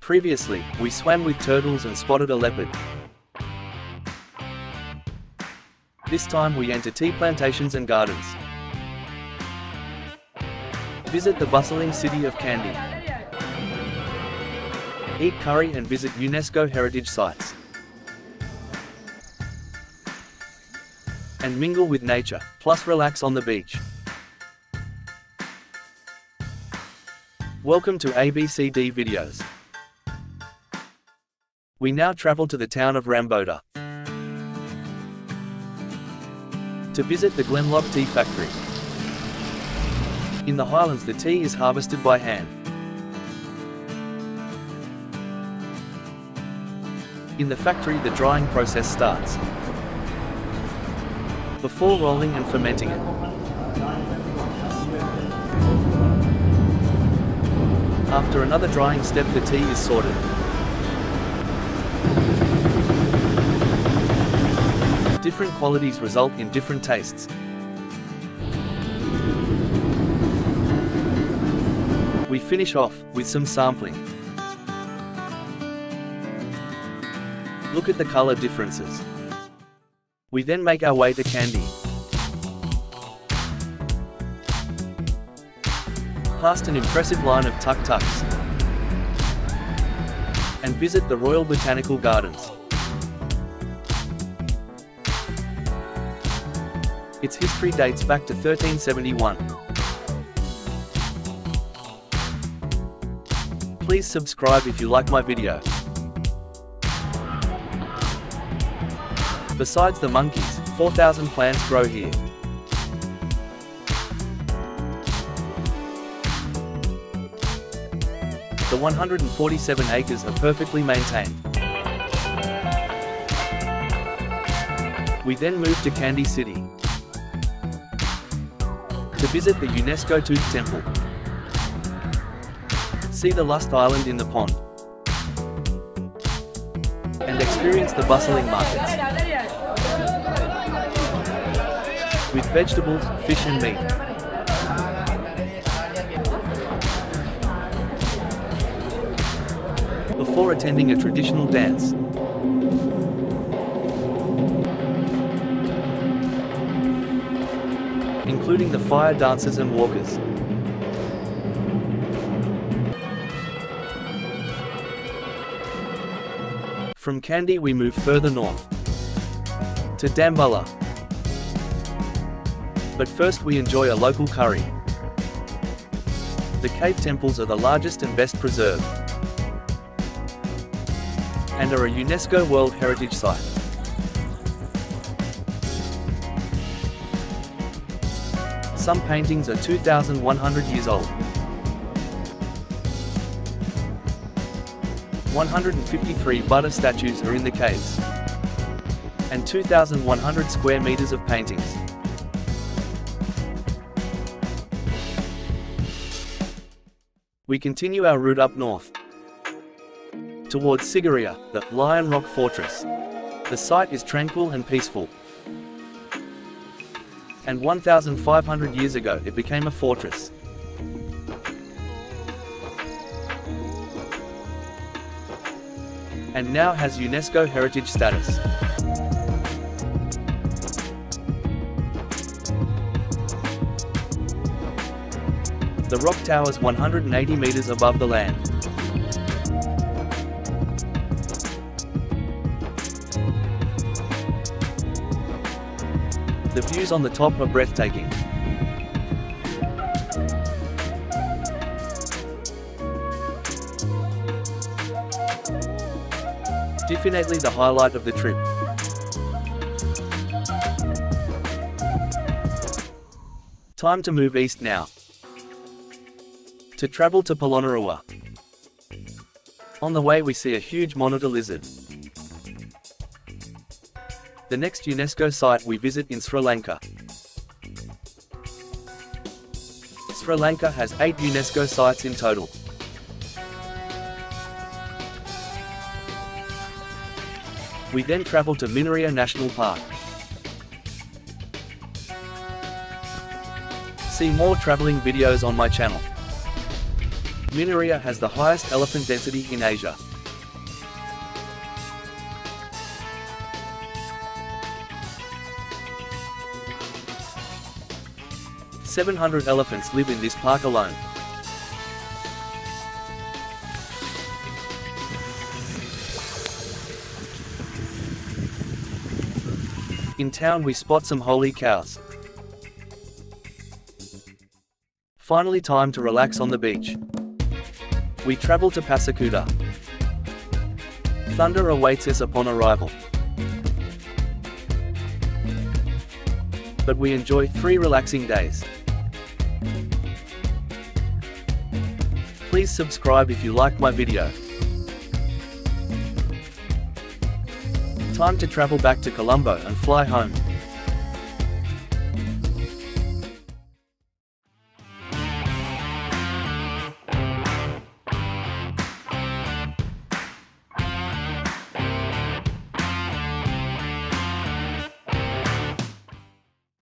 Previously, we swam with turtles and spotted a leopard. This time we enter tea plantations and gardens. Visit the bustling city of Kandy. Eat curry and visit UNESCO heritage sites. And mingle with nature, plus relax on the beach. Welcome to ABCD Videos. We now travel to the town of Dambulla to visit the Glenloch tea factory. In the highlands, the tea is harvested by hand. In the factory, the drying process starts before rolling and fermenting it. After another drying step, the tea is sorted. Different qualities result in different tastes. We finish off with some sampling. Look at the color differences. We then make our way to Kandy. Past an impressive line of tuk-tuks. And visit the Royal Botanical Gardens. Its history dates back to 1371. Please subscribe if you like my video. Besides the monkeys, 4,000 plants grow here. The 147 acres are perfectly maintained. We then move to Kandy City to visit the UNESCO Tooth Temple. See the Lust Island in the pond. And experience the bustling markets with vegetables, fish and meat. Before attending a traditional dance. Including the fire dancers and walkers. From Kandy we move further north to Dambulla. But first we enjoy a local curry. The cave temples are the largest and best preserved, and are a UNESCO World Heritage Site. Some paintings are 2,100 years old. 153 Buddha statues are in the caves, and 2,100 square meters of paintings. We continue our route up north towards Sigiriya, the Lion Rock Fortress. The site is tranquil and peaceful. And 1,500 years ago it became a fortress. And now has UNESCO heritage status. The rock towers 180 meters above the land. The views on the top are breathtaking. Definitely the highlight of the trip. Time to move east now. To travel to Polonnaruwa. On the way we see a huge monitor lizard. The next UNESCO site we visit in Sri Lanka. Sri Lanka has 8 UNESCO sites in total. We then travel to Sigiriya National Park. See more traveling videos on my channel. Sigiriya has the highest elephant density in Asia. "700 elephants live in this park alone. In town we spot some holy cows. Finally, time to relax on the beach. We travel to Passekudah. Thunder awaits us upon arrival. But we enjoy 3 relaxing days. Please subscribe if you liked my video. Time to travel back to Colombo and fly home.